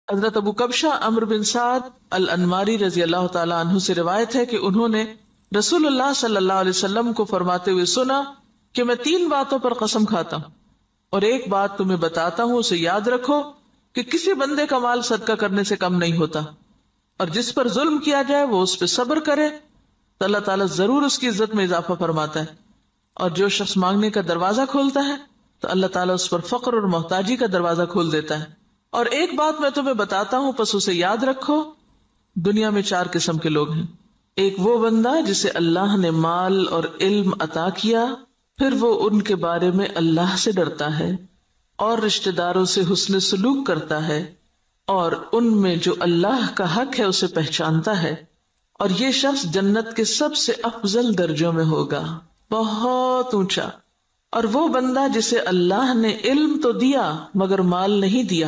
حضرت ابو کبشہ عمرو بن سعد الانماری رضی اللہ تعالی عنہ سے روایت ہے کہ انہوں نے رسول اللہ صلی اللہ علیہ وسلم کو فرماتے ہوئے سنا کہ میں 3 باتوں پر قسم کھاتا ہوں اور ایک بات تمہیں بتاتا ہوں، اسے یاد رکھو کہ کسی بندے کا مال صدقہ کرنے سے کم نہیں ہوتا، اور جس پر ظلم کیا جائے وہ اس پہ صبر کرے تو اللہ تعالیٰ ضرور اس کی عزت میں اضافہ فرماتا ہے، اور جو شخص مانگنے کا دروازہ کھولتا ہے تو اللہ تعالیٰ اس پر فقر اور محتاجی کا دروازہ کھول دیتا ہے۔ اور ایک بات میں تمہیں بتاتا ہوں، پس اسے یاد رکھو، دنیا میں 4 قسم کے لوگ ہیں۔ ایک وہ بندہ جسے اللہ نے مال اور علم عطا کیا، پھر وہ ان کے بارے میں اللہ سے ڈرتا ہے اور رشتہ داروں سے حسن سلوک کرتا ہے، اور ان میں جو اللہ کا حق ہے اسے پہچانتا ہے، اور یہ شخص جنت کے سب سے افضل درجوں میں ہوگا، بہت اونچا۔ اور وہ بندہ جسے اللہ نے علم تو دیا مگر مال نہیں دیا،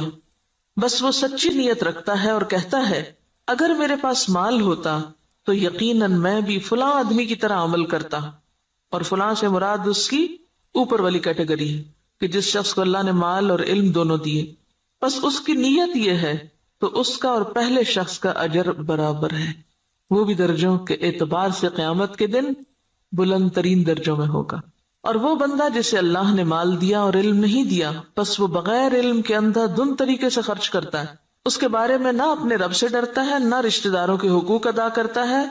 بس وہ سچی نیت رکھتا ہے اور کہتا ہے اگر میرے پاس مال ہوتا تو یقیناً میں بھی فلاں آدمی کی طرح عمل کرتا، اور فلاں سے مراد اس کی اوپر والی کیٹیگری ہے کہ جس شخص کو اللہ نے مال اور علم دونوں دیے، بس اس کی نیت یہ ہے تو اس کا اور پہلے شخص کا اجر برابر ہے، وہ بھی درجوں کے اعتبار سے قیامت کے دن بلند ترین درجوں میں ہوگا۔ اور وہ بندہ جسے اللہ نے مال دیا اور علم نہیں دیا، بس وہ بغیر علم کے اندھا دھند طریقے سے خرچ کرتا ہے، اس کے بارے میں نہ اپنے رب سے ڈرتا ہے، نہ رشتہ داروں کے حقوق ادا کرتا ہے،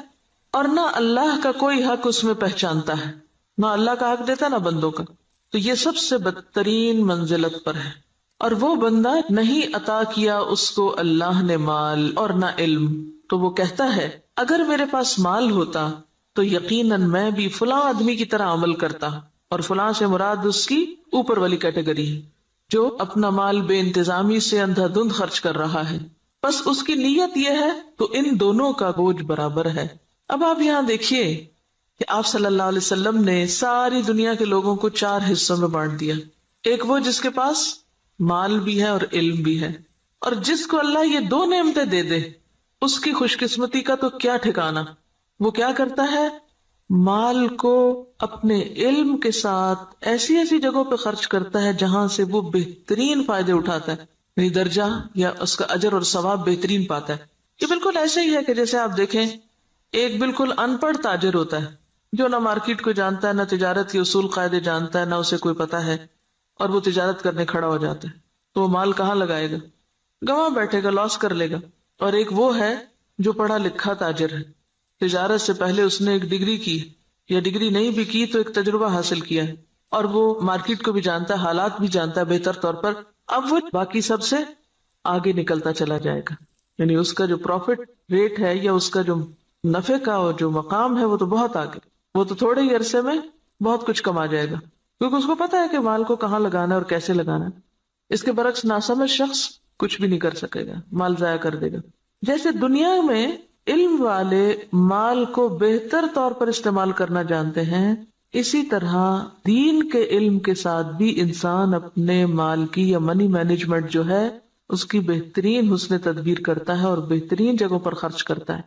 اور نہ اللہ کا کوئی حق اس میں پہچانتا ہے، نہ اللہ کا حق دیتا نہ بندوں کا، تو یہ سب سے بدترین منزلت پر ہے۔ اور وہ بندہ نہیں عطا کیا اس کو اللہ نے مال اور نہ علم، تو وہ کہتا ہے اگر میرے پاس مال ہوتا تو یقیناً میں بھی فلاں آدمی کی طرح عمل کرتا، اور فلاں سے مراد اس کی اوپر والی کیٹیگری ہے جو اپنا مال بے انتظامی سے اندھا دھند خرچ کر رہا ہے، بس اس کی نیت یہ ہے تو ان دونوں کا بوجھ برابر ہے۔ اب آپ یہاں دیکھیے کہ آپ صلی اللہ علیہ وسلم نے ساری دنیا کے لوگوں کو 4 حصوں میں بانٹ دیا۔ ایک وہ جس کے پاس مال بھی ہے اور علم بھی ہے، اور جس کو اللہ یہ 2 نعمتیں دے دے اس کی خوش قسمتی کا تو کیا ٹھکانا۔ وہ کیا کرتا ہے، مال کو اپنے علم کے ساتھ ایسی ایسی جگہوں پہ خرچ کرتا ہے جہاں سے وہ بہترین فائدے اٹھاتا ہے، یعنی درجہ یا اس کا اجر اور ثواب بہترین پاتا ہے۔ یہ بالکل ایسے ہی ہے کہ جیسے آپ دیکھیں ایک بالکل ان پڑھ تاجر ہوتا ہے جو نہ مارکیٹ کو جانتا ہے، نہ تجارت کے اصول قاعدے جانتا ہے، نہ اسے کوئی پتا ہے، اور وہ تجارت کرنے کھڑا ہو جاتا ہے، تو وہ مال کہاں لگائے گا، گواں بیٹھے گا، لاس کر لے گا۔ اور ایک وہ ہے جو پڑھا لکھا تاجر ہے، تجارت سے پہلے اس نے ایک ڈگری کی، یا ڈگری نہیں بھی کی تو ایک تجربہ حاصل کیا ہے، اور وہ مارکیٹ کو بھی جانتا ہے، حالات بھی جانتا ہے بہتر طور پر، اب وہ باقی سب سے آگے نکلتا چلا جائے گا، یعنی اس کا جو پروفٹ ریٹ ہے یا اس کا جو نفع کا جو مقام ہے وہ تو بہت آگے، وہ تو تھوڑے ہی عرصے میں بہت کچھ کما جائے گا، کیونکہ اس کو پتا ہے کہ مال کو کہاں لگانا ہے اور کیسے لگانا ہے۔ اس کے برعکس ناسمجھ شخص کچھ بھی نہیں کر سکے گا، مال ضائع کر دے گا۔ جیسے دنیا میں علم والے مال کو بہتر طور پر استعمال کرنا جانتے ہیں، اسی طرح دین کے علم کے ساتھ بھی انسان اپنے مال کی یا منی مینجمنٹ جو ہے اس کی بہترین حسن تدبیر کرتا ہے اور بہترین جگہوں پر خرچ کرتا ہے۔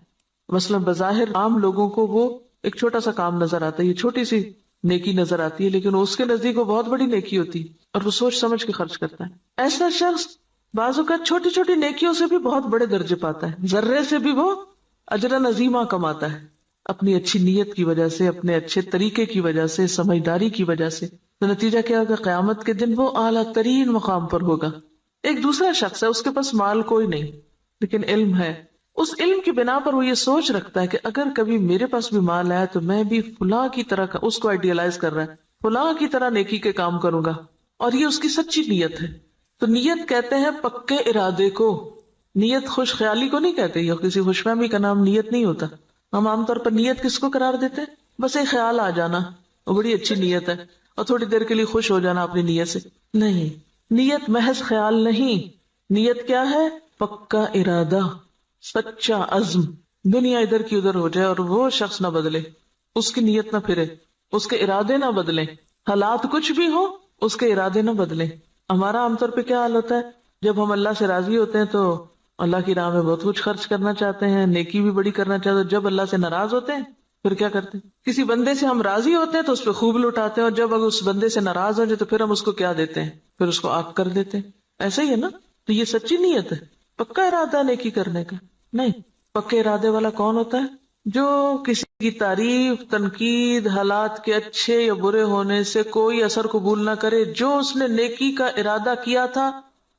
مثلا بظاہر عام لوگوں کو وہ ایک چھوٹا سا کام نظر آتا ہے، یہ چھوٹی سی نیکی نظر آتی ہے، لیکن اس کے نزدیک وہ بہت بڑی نیکی ہوتی ہے اور وہ سوچ سمجھ کے خرچ کرتا ہے۔ ایسا شخص بعض اوقات چھوٹی چھوٹی نیکیوں سے بھی بہت بڑے درجے پاتا ہے، ذرے سے بھی وہ اجر عظیمہ کماتا ہے، اپنی اچھی نیت کی وجہ سے، اپنے اچھے طریقے کی وجہ سے، سمجھداری کی وجہ سے۔ تو نتیجہ کیا ہوگا، قیامت کے دن وہ اعلیٰ ترین مقام پر ہوگا۔ ایک دوسرا شخص ہے، اس کے پاس مال کوئی نہیں لیکن علم ہے، اس علم کی بنا پر وہ یہ سوچ رکھتا ہے کہ اگر کبھی میرے پاس بھی مال آیا تو میں بھی فلاں کی طرح کا، اس کو آئیڈیالائز کر رہا ہے، فلاں کی طرح نیکی کے کام کروں گا، اور یہ اس کی سچی نیت ہے۔ تو نیت کہتے ہیں پکے ارادے کو، نیت خوش خیالی کو نہیں کہتے، یا کسی خوش فہمی کا نام نیت نہیں ہوتا۔ ہم عام طور پر نیت کس کو قرار دیتے ہیں، بس ایک خیال آ جانا، وہ بڑی اچھی نیت ہے، اور تھوڑی دیر کے لیے خوش ہو جانا اپنی نیت سے۔ نہیں، نیت محض خیال نہیں، نیت کیا ہے، پکا ارادہ، سچا عزم۔ دنیا ادھر کی ادھر ہو جائے اور وہ شخص نہ بدلے، اس کی نیت نہ پھرے، اس کے ارادے نہ بدلیں، حالات کچھ بھی ہو اس کے ارادے نہ بدلیں۔ ہمارا عام طور پہ کیا حال ہوتا ہے، جب ہم اللہ سے راضی ہوتے ہیں تو اللہ کی راہ میں بہت کچھ خرچ کرنا چاہتے ہیں، نیکی بھی بڑی کرنا چاہتے ہیں، جب اللہ سے ناراض ہوتے ہیں پھر کیا کرتے ہیں، کسی بندے سے ہم راضی ہوتے ہیں تو اس پہ خوب لٹاتے ہیں، اور جب اگر اس بندے سے ناراض ہو جائے تو پھر ہم اس کو کیا دیتے ہیں، پھر اس کو آگ کر دیتے ہیں۔ ایسا ہی ہے نا، تو یہ سچی نیت ہے پکا ارادہ نیکی کرنے کا نہیں. پکے ارادے والا کون ہوتا ہے؟ جو کسی کی تعریف، تنقید، حالات کے اچھے یا برے ہونے سے کوئی اثر قبول نہ کرے. جو اس نے نیکی کا ارادہ کیا تھا،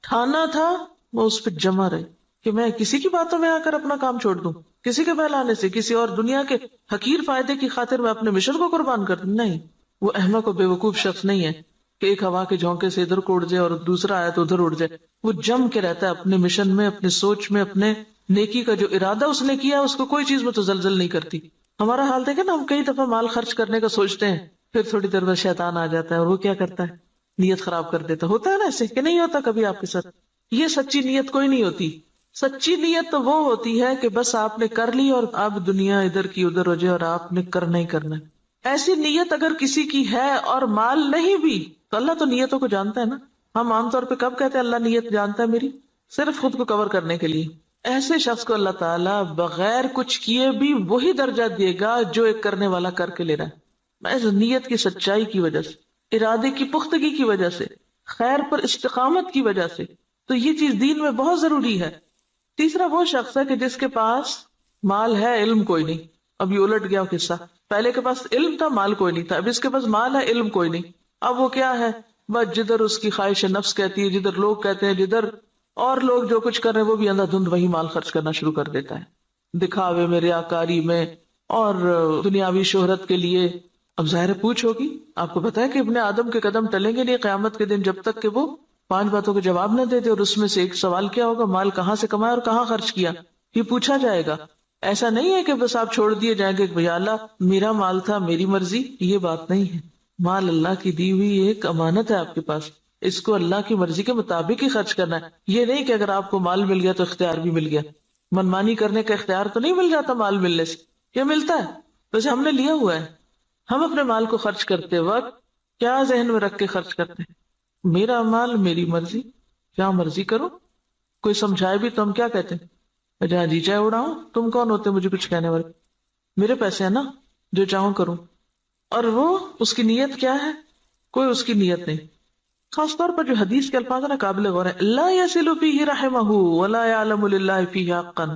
ٹھانا تھا، وہ اس پہ جمع رہے کہ میں کسی کی باتوں میں آ کر اپنا کام چھوڑ دوں، کسی کے بہلانے سے، کسی اور دنیا کے حقیر فائدے کی خاطر میں اپنے مشن کو قربان کر دوں. نہیں، وہ احمق و بے وقوف شخص نہیں ہے کہ ایک ہوا کے جھونکے سے ادھر کو اڑ جائے اور دوسرا آیا تو ادھر اڑ جائے. وہ جم کے رہتا ہے اپنے مشن میں، اپنے سوچ میں، اپنے نیکی کا جو ارادہ اس نے کیا اس کو کوئی چیز متزلزل نہیں کرتی. ہمارا حال دیکھیں نا، ہم کئی دفعہ مال خرچ کرنے کا سوچتے ہیں، پھر تھوڑی دیر بعد شیطان آ جاتا ہے اور وہ کیا کرتا ہے؟ نیت خراب کر دیتا. ہوتا ہے نا ایسے کہ نہیں ہوتا کبھی آپ کے ساتھ؟ یہ سچی نیت کوئی نہیں ہوتی. سچی نیت تو وہ ہوتی ہے کہ بس آپ نے کر لی اور اب دنیا ادھر کی ادھر ہو جائے اور آپ نے کرنا ہی کرنا ہے. ایسی نیت اگر کسی کی ہے اور مال نہیں بھی تو اللہ تو نیتوں کو جانتا ہے نا. ہم عام طور پہ کب کہتے ہیں اللہ نیت جانتا ہے میری؟ صرف خود کو کور کرنے کے لیے. ایسے شخص کو اللہ تعالیٰ بغیر کچھ کیے بھی وہی درجہ دے گا جو ایک کرنے والا کر کے لے رہا ہے. محض نیت کی سچائی کی وجہ سے، ارادے کی پختگی کی وجہ سے، خیر پر استقامت کی وجہ سے. تو یہ چیز دین میں بہت ضروری ہے. تیسرا وہ شخص ہے کہ جس کے پاس مال ہے، علم کوئی نہیں. اب یہ الٹ گیا قصہ. پہلے کے پاس علم تھا، مال کوئی نہیں تھا. اب اس کے پاس مال ہے، علم کوئی نہیں. اب وہ کیا ہے؟ بس جدھر اس کی خواہش نفس کہتی ہے، جدھر لوگ کہتے ہیں، جدھر اور لوگ جو کچھ کر رہے ہیں وہ بھی اندھا دھند وہی مال خرچ کرنا شروع کر دیتا ہے، دکھاوے میں، ریاکاری میں اور دنیاوی شہرت کے لیے. اب ظاہر پوچھ ہوگی. آپ کو پتا ہے کہ ابن آدم کے قدم ٹلیں گے نہیں قیامت کے دن جب تک کہ وہ 5 باتوں کے جواب نہ دے دے. اور اس میں سے ایک سوال کیا ہوگا؟ مال کہاں سے کمایا اور کہاں خرچ کیا، یہ پوچھا جائے گا. ایسا نہیں ہے کہ بس آپ چھوڑ دیے جائیں گے کہ بھیا اللہ میرا مال تھا، میری مرضی. یہ بات نہیں ہے. مال اللہ کی دی ہوئی ایک امانت ہے آپ کے پاس، اس کو اللہ کی مرضی کے مطابق ہی خرچ کرنا ہے. یہ نہیں کہ اگر آپ کو مال مل گیا تو اختیار بھی مل گیا. منمانی کرنے کا اختیار تو نہیں مل جاتا مال ملنے سے. یہ ملتا ہے ویسے ہم نے لیا ہوا ہے. ہم اپنے مال کو خرچ کرتے وقت کیا ذہن میں رکھ کے خرچ کرتے ہیں؟ میرا مال، میری مرضی، کیا مرضی کرو. کوئی سمجھائے بھی تو ہم کیا کہتے ہیں؟ جہاں جی چاہے اڑاؤں. تم کون ہوتے مجھے کچھ کہنے والے؟ میرے پیسے ہیں نا، جو چاہوں کروں. اور وہ اس کی نیت کیا ہے؟ کوئی اس کی نیت نہیں. خاص طور پر جو حدیث کے الفاظ ہیں نا قابل غور ہے. لا يصل فيه رحمه ولا يعلم لله فيه حقا.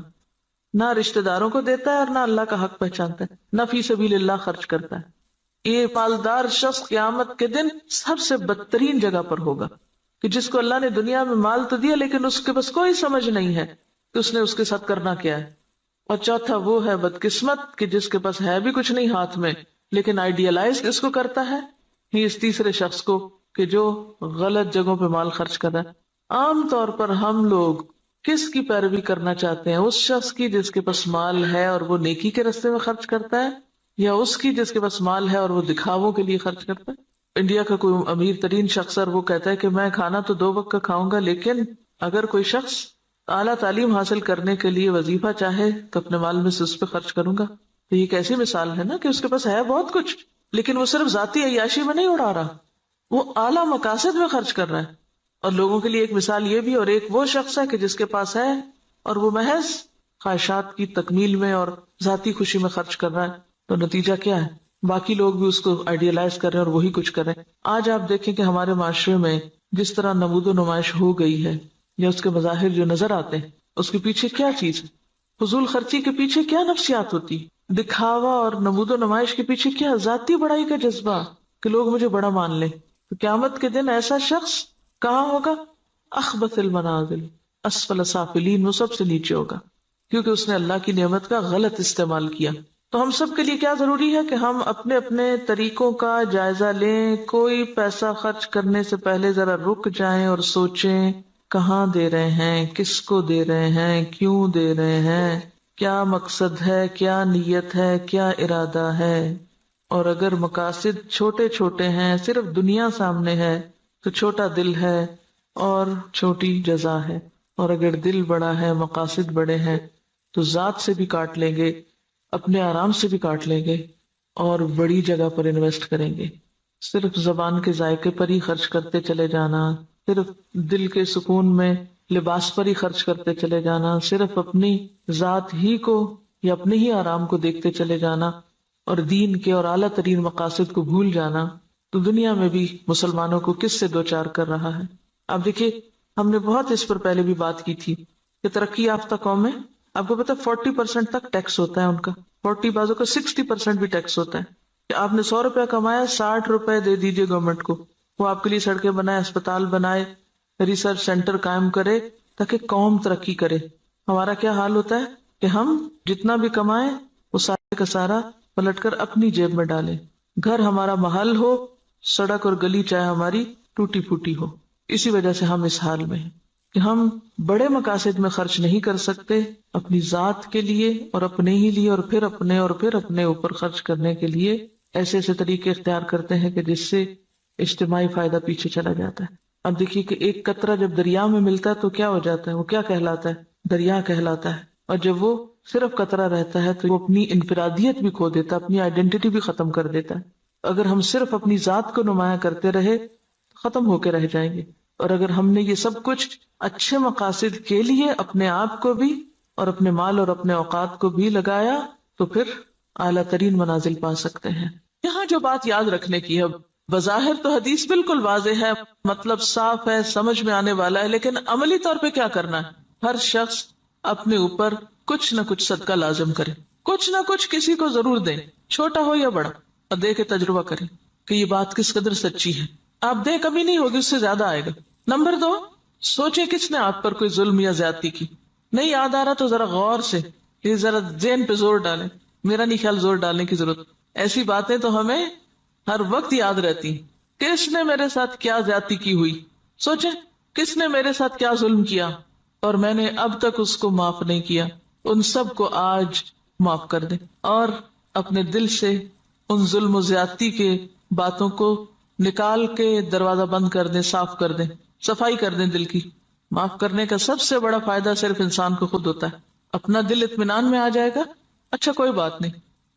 نہ رشتہ داروں کو دیتا ہے اور نہ اللہ کا حق پہچانتا ہے، نہ فی سبیل اللہ خرچ کرتا ہے. یہ مالدار شخص قیامت کے دن سب سے بدترین جگہ پر ہوگا کہ جس کو اللہ نے دنیا میں مال تو دیا لیکن اس کے بس کوئی سمجھ نہیں ہے کہ اس نے اس کے ساتھ کرنا کیا ہے. اور چوتھا وہ ہے بدقسمت کہ جس کے پاس ہے بھی کچھ نہیں ہاتھ میں لیکن آئیڈیالائز اس کو کرتا ہے. ہی اس تیسرے شخص کو کہ جو غلط جگہوں پہ مال خرچ کر رہا ہے. عام طور پر ہم لوگ کس کی پیروی کرنا چاہتے ہیں؟ اس شخص کی جس کے پاس مال ہے اور وہ نیکی کے راستے میں خرچ کرتا ہے، یا اس کی جس کے پاس مال ہے اور وہ دکھاووں کے لیے خرچ کرتا ہے؟ انڈیا کا کوئی امیر ترین شخص ہے، وہ کہتا ہے کہ میں کھانا تو 2 وقت کا کھاؤں گا، لیکن اگر کوئی شخص اعلیٰ تعلیم حاصل کرنے کے لیے وظیفہ چاہے تو اپنے مال میں سے اس پہ خرچ کروں گا. تو یہ ایک ایسی مثال ہے نا کہ اس کے پاس ہے بہت کچھ لیکن وہ صرف ذاتی عیاشی میں نہیں اڑا رہا، وہ اعلیٰ مقاصد میں خرچ کر رہا ہے. اور لوگوں کے لیے ایک مثال یہ بھی، اور ایک وہ شخص ہے کہ جس کے پاس ہے اور وہ محض خواہشات کی تکمیل میں اور ذاتی خوشی میں خرچ کر رہا ہے. تو نتیجہ کیا ہے؟ باقی لوگ بھی اس کو آئیڈیالائز کر رہے ہیں اور وہی کچھ کر رہے ہیں. آج آپ دیکھیں کہ ہمارے معاشرے میں جس طرح نمود و نمائش ہو گئی ہے یا اس کے مظاہر جو نظر آتے ہیں، اس کے پیچھے کیا چیز ہے؟ فضول خرچی کے پیچھے کیا نفسیات ہوتی؟ دکھاوا اور نمود و نمائش کے پیچھے کیا ذاتی بڑائی کا جذبہ کہ لوگ مجھے بڑا مان لیں. تو قیامت کے دن ایسا شخص کہاں ہوگا؟ اخبث المنازل، اسفل سافلین، وہ سب سے نیچے ہوگا کیونکہ اس نے اللہ کی نعمت کا غلط استعمال کیا. تو ہم سب کے لیے کیا ضروری ہے کہ ہم اپنے اپنے طریقوں کا جائزہ لیں. کوئی پیسہ خرچ کرنے سے پہلے ذرا رک جائیں اور سوچیں کہاں دے رہے ہیں، کس کو دے رہے ہیں، کیوں دے رہے ہیں، کیا مقصد ہے، کیا نیت ہے، کیا ارادہ ہے. اور اگر مقاصد چھوٹے چھوٹے ہیں، صرف دنیا سامنے ہے تو چھوٹا دل ہے اور چھوٹی جزا ہے. اور اگر دل بڑا ہے، مقاصد بڑے ہیں تو ذات سے بھی کاٹ لیں گے، اپنے آرام سے بھی کاٹ لیں گے اور بڑی جگہ پر انویسٹ کریں گے. صرف زبان کے ذائقے پر ہی خرچ کرتے چلے جانا، صرف دل کے سکون میں لباس پر ہی خرچ کرتے چلے جانا، صرف اپنی ذات ہی کو یا اپنے ہی آرام کو دیکھتے چلے جانا اور دین کے اور اعلیٰ ترین مقاصد کو بھول جانا، تو دنیا میں بھی مسلمانوں کو کس سے دوچار کر رہا ہے. اب دیکھیے، ہم نے بہت اس پر پہلے بھی بات کی تھی کہ ترقی یافتہ قومیں، آپ کو پتا 40% تک ٹیکس ہوتا ہے ان کا، 40 بازوں کا 60% بھی ٹیکس ہوتا ہے، کہ آپ نے 100 روپیہ کمایا 60 روپے دے دیجئے گورنمنٹ کو، وہ آپ کے لیے سڑکیں بنائے، اسپتال بنائے، ریسرچ سینٹر قائم کرے تاکہ قوم ترقی کرے۔ ہمارا کیا حال ہوتا ہے کہ ہم جتنا بھی کمائیں وہ سارے کا سارا پلٹ کر اپنی جیب میں ڈالیں، گھر ہمارا محل ہو، سڑک اور گلی چاہے ہماری ٹوٹی پھوٹی ہو۔ اسی وجہ سے ہم اس حال میں ہیں کہ ہم بڑے مقاصد میں خرچ نہیں کر سکتے، اپنی ذات کے لیے اور اپنے ہی لیے، اور پھر اپنے اوپر خرچ کرنے کے لیے ایسے ایسے طریقے اختیار کرتے ہیں کہ جس سے اجتماعی فائدہ پیچھے چلا جاتا ہے۔ اب دیکھیے کہ ایک قطرہ جب دریا میں ملتا ہے تو کیا ہو جاتا ہے، وہ کیا کہلاتا ہے، دریا کہلاتا ہے، اور جب وہ صرف قطرہ رہتا ہے تو وہ اپنی انفرادیت بھی کھو دیتا ہے، اپنی آئیڈینٹی بھی ختم کر دیتا ہے۔ اگر ہم صرف اپنی ذات کو نمایاں کرتے رہے ختم ہو کے رہ جائیں گے، اور اگر ہم نے یہ سب کچھ اچھے مقاصد کے لیے اپنے آپ کو بھی اور اپنے مال اور اپنے اوقات کو بھی لگایا تو پھر اعلیٰ ترین منازل پا سکتے ہیں۔ یہاں جو بات یاد رکھنے کی ہے، بظاہر تو حدیث بالکل واضح ہے، مطلب صاف ہے، سمجھ میں آنے والا ہے، لیکن عملی طور پہ کیا کرنا ہے؟ ہر شخص اپنے اوپر کچھ نہ کچھ صدقہ لازم کرے، کچھ نہ کچھ کسی کو ضرور دیں، چھوٹا ہو یا بڑا، اور دے کے تجربہ کریں کہ یہ بات کس قدر سچی ہے۔ آپ دیں کمی نہیں ہوگی، اس سے زیادہ آئے گا۔ نمبر 2، سوچیں کس نے آپ پر کوئی ظلم یا زیادتی کی، نہیں یاد آ رہا تو ذرا غور سے یہ ذرا ذہن پہ زور ڈالیں۔ میرا نہیں خیال زور ڈالنے کی ضرورت، ایسی باتیں تو ہمیں ہر وقت یاد رہتی ہیں۔ کس نے میرے ساتھ کیا زیادتی کی ہوئی، سوچیں کس نے میرے ساتھ کیا ظلم کیا اور میں نے اب تک اس کو معاف نہیں کیا، ان سب کو آج معاف کر دیں، اور اپنے دل سے ان ظلم و زیادتی کے باتوں کو نکال کے دروازہ بند کر دیں، صاف کر دیں، صفائی کر دیں دل کی۔ معاف کرنے کا سب سے بڑا فائدہ صرف انسان کو خود ہوتا ہے، اپنا دل اطمینان میں آ جائے گا، اچھا کوئی بات نہیں،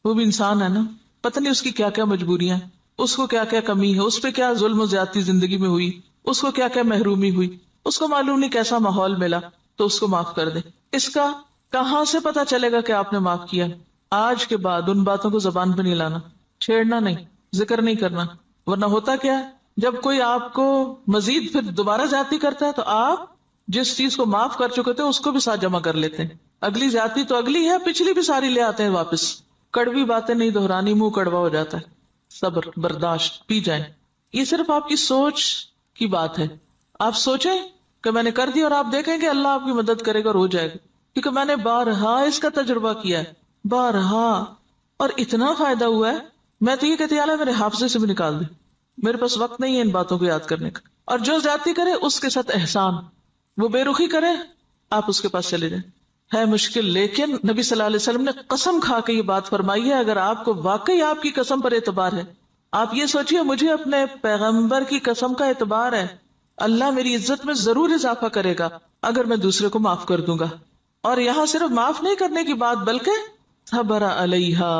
وہ بھی انسان ہے نا، پتہ نہیں اس کی کیا کیا مجبوریاں ہیں، اس کو کیا کیا کمی ہے، اس پہ کیا ظلم و زیادتی زندگی میں ہوئی، اس کو کیا کیا محرومی ہوئی، اس کو معلوم نہیں کیسا ماحول ملا، تو اس کو معاف کر دیں۔ اس کا کہاں سے پتا چلے گا کہ آپ نے معاف کیا؟ آج کے بعد ان باتوں کو زبان پہ نہیں لانا، چھیڑنا نہیں، ذکر نہیں کرنا، ورنہ ہوتا کیا ہے، جب کوئی آپ کو مزید پھر دوبارہ زیادتی کرتا ہے تو آپ جس چیز کو معاف کر چکے تھے اس کو بھی ساتھ جمع کر لیتے ہیں، اگلی زیادتی تو اگلی ہے، پچھلی بھی ساری لے آتے ہیں واپس۔ کڑوی باتیں نہیں دہرانی، منہ کڑوا ہو جاتا ہے۔ صبر، برداشت، پی جائیں۔ یہ صرف آپ کی سوچ کی بات ہے، آپ سوچیں کہ میں نے کر دیا، اور آپ دیکھیں کہ اللہ آپ کی مدد کرے گا اور ہو جائے گا، کیونکہ میں نے بارہا اس کا تجربہ کیا ہے، بارہا، اور اتنا فائدہ ہوا ہے، میں تو یہ کہتی اللہ میرے حافظے سے بھی نکال دے، میرے پاس وقت نہیں ہے ان باتوں کو یاد کرنے کا۔ اور جو زیادتی کرے اس کے ساتھ احسان، وہ بے رخی کرے، آپ اس کے پاس چلے جائیں۔ ہے مشکل، لیکن نبی صلی اللہ علیہ وسلم نے قسم کھا کے یہ بات فرمائی ہے، اگر آپ کو واقعی آپ کی قسم پر اعتبار ہے، آپ یہ سوچیے مجھے اپنے پیغمبر کی قسم کا اعتبار ہے، اللہ میری عزت میں ضرور اضافہ کرے گا اگر میں دوسرے کو معاف کر دوں گا۔ اور یہاں صرف معاف نہیں کرنے کی بات بلکہ صبر علیہا،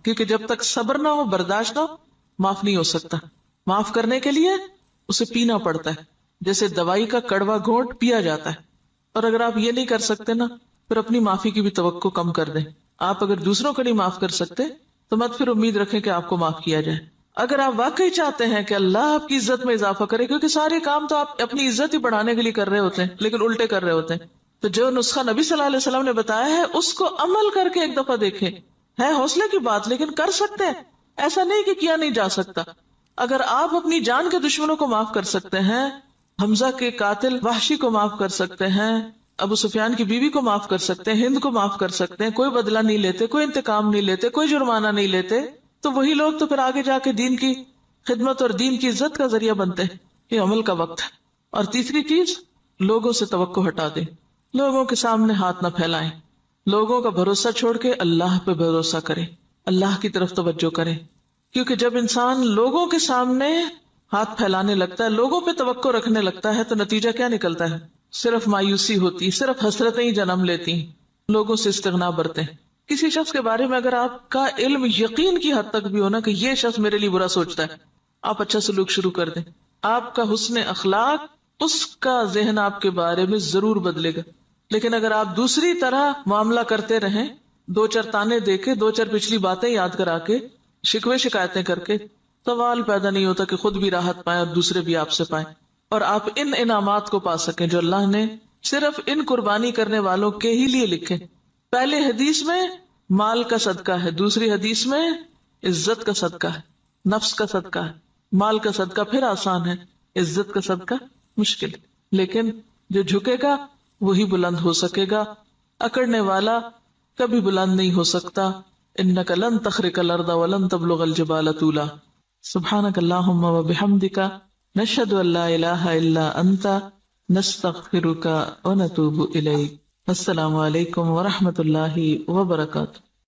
کیونکہ جب تک صبر نہ ہو، برداشت نہ ہو، معاف نہیں ہو سکتا۔ معاف کرنے کے لیے اسے پینا پڑتا ہے، جیسے دوائی کا کڑوا گھونٹ پیا جاتا ہے۔ اور اگر آپ یہ نہیں کر سکتے نا، پھر اپنی معافی کی بھی توقع کم کر دیں۔ آپ اگر دوسروں کو نہیں معاف کر سکتے تو مت پھر امید رکھیں کہ آپ کو معاف کیا جائے۔ اگر آپ واقعی چاہتے ہیں کہ اللہ آپ کی عزت میں اضافہ کرے، کیونکہ سارے کام تو آپ اپنی عزت ہی بڑھانے کے لیے کر رہے ہوتے ہیں لیکن الٹے کر رہے ہوتے ہیں، تو جو نسخہ نبی صلی اللہ علیہ وسلم نے بتایا ہے اس کو عمل کر کے ایک دفعہ دیکھیں۔ ہے حوصلے کی بات لیکن کر سکتے ہیں، ایسا نہیں کہ کیا نہیں جا سکتا۔ اگر آپ اپنی جان کے دشمنوں کو معاف کر سکتے ہیں، حمزہ کے قاتل وحشی کو معاف کر سکتے ہیں، ابو سفیان کی بیوی کو معاف کر سکتے ہیں، ہند کو معاف کر سکتے ہیں، کوئی بدلہ نہیں لیتے، کوئی انتقام نہیں لیتے، کوئی جرمانہ نہیں لیتے، تو وہی لوگ تو پھر آگے جا کے دین کی خدمت اور دین کی عزت کا ذریعہ بنتے ہیں۔ یہ عمل کا وقت ہے۔ اور تیسری چیز، لوگوں سے توقع ہٹا دیں، لوگوں کے سامنے ہاتھ نہ پھیلائیں، لوگوں کا بھروسہ چھوڑ کے اللہ پہ بھروسہ کریں، اللہ کی طرف توجہ کریں، کیونکہ جب انسان لوگوں کے سامنے ہاتھ پھیلانے لگتا ہے، لوگوں پہ توقع رکھنے لگتا ہے، تو نتیجہ کیا نکلتا ہے؟ صرف مایوسی ہوتی، صرف حسرتیں ہی جنم لیتی، لوگوں سے استغنا برتے ہیں۔ کسی شخص کے بارے میں اگر آپ کا علم یقین کی حد تک بھی ہونا کہ یہ شخص میرے لیے برا سوچتا ہے، آپ اچھا سلوک شروع کر دیں، آپ کا حسن اخلاق اس کا ذہن آپ کے بارے میں ضرور بدلے گا۔ لیکن اگر آپ دوسری طرح معاملہ کرتے رہیں، دو چار تانے دے کے، دو چار پچھلی باتیں یاد کرا کے، شکوے شکایتیں کر کے، سوال پیدا نہیں ہوتا کہ خود بھی راحت پائیں اور دوسرے بھی آپ سے پائیں، اور آپ ان انعامات کو پا سکیں جو اللہ نے صرف ان قربانی کرنے والوں کے ہی لیے لکھے. پہلے حدیث میں مال کا صدقہ ہے، دوسری حدیث میں عزت کا صدقہ ہے، نفس کا صدقہ ہے. مال کا صدقہ پھر آسان ہے، عزت کا صدقہ مشکل. لیکن جو جھکے گا وہی بلند ہو سکے گا، اکڑنے والا کبھی بلند نہیں ہو سکتا. انک لن تخرق الارض ولن تبلغ الجبال طولا. سبحانک اللہم وبحمدک نشہد ان لا الہ الا انت نستغفرک ونتوب الیک. السلام علیکم ورحمۃ اللہ وبرکاتہ.